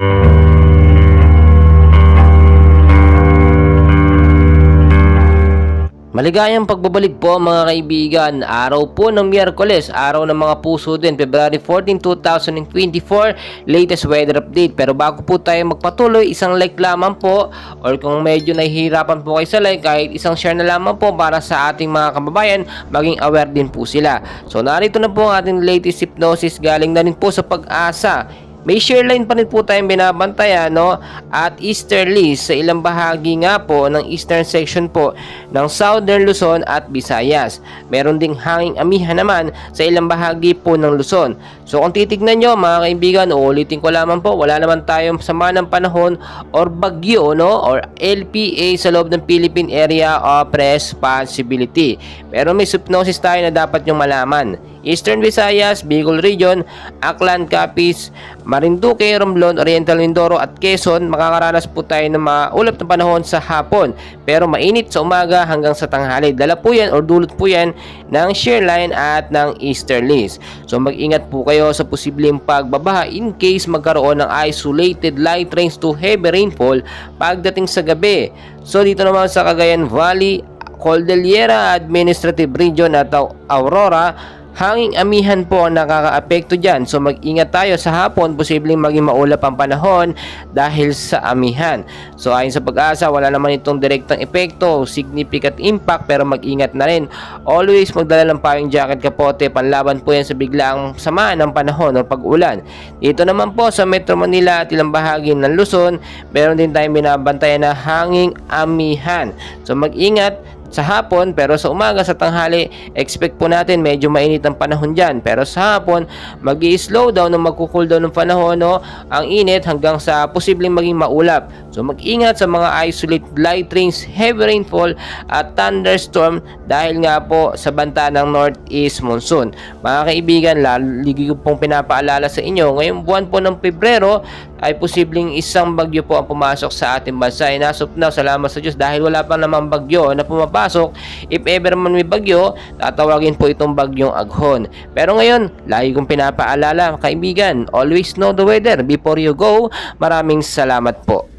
Maligayang pagbabalik po mga kaibigan. Araw po ng Miyerkules, araw ng mga puso din, February 14, 2024, latest weather update. Pero bago po tayo magpatuloy, isang like lamang po, or kung medyo nahihirapan po kayo sa like, kahit isang share na lamang po para sa ating mga kababayan, maging aware din po sila. So narito na po ang ating latest hypnosis, galing na rin po sa Pag-asa. May share line pa rin po tayong binabantayan, no? At easterly sa ilang bahagi nga po ng eastern section po ng Southern Luzon at Visayas. Meron ding hanging amihan naman sa ilang bahagi po ng Luzon. So kung titignan nyo mga kaibigan, uulitin ko lamang po, wala naman tayong sama ng panahon or bagyo, no? Or LPA sa loob ng Philippine Area of Responsibility. Pero may hypnosis tayo na dapat nyong malaman. Eastern Visayas, Bicol Region, Aklan, Capiz, Marinduque, Romblon, Oriental Mindoro at Quezon, makakaranas po tayo ng maulap na panahon sa hapon, pero mainit sa umaga hanggang sa tanghali. Dala po yan or dulot po yan ng shear line at ng easterlies. So mag-ingat po kayo sa posibleng pagbabaha in case magkaroon ng isolated light rains to heavy rainfall pagdating sa gabi. So dito naman sa Cagayan Valley, Cordillera Administrative Region at Aurora, hanging amihan po ang nakakaapekto dyan. So mag-ingat tayo sa hapon, posibleng maging maulap ang panahon dahil sa amihan. So ayon sa Pag-asa, wala naman itong direktang epekto, significant impact, pero mag-ingat na rin. Always magdala ng payong jacket, kapote, panlaban po yan sa biglaang sama ng panahon o pag-ulan. Dito naman po sa Metro Manila at ilang bahagi ng Luzon, meron din tayong binabantayan na hanging amihan. So mag-ingat sa hapon, pero sa umaga, sa tanghali, expect po natin medyo mainit ang panahon dyan. Pero sa hapon, mag-i-slow down o magkukul down ng panahon, no? Ang init hanggang sa posibleng maging maulap. So mag-ingat sa mga isolated light rains, heavy rainfall at thunderstorm dahil nga po sa banta ng northeast monsoon. Mga kaibigan, lagi ko pong pinapaalala sa inyo, ngayong buwan po ng Pebrero ay posibleng isang bagyo po ang pumasok sa ating bansa. As of now, salamat sa Diyos dahil wala pa namang bagyo na pumapasok. If ever man may bagyo, tatawagin po itong bagyong Aghon. Pero ngayon, lagi kong pinapaalala, kaibigan, always know the weather before you go. Maraming salamat po.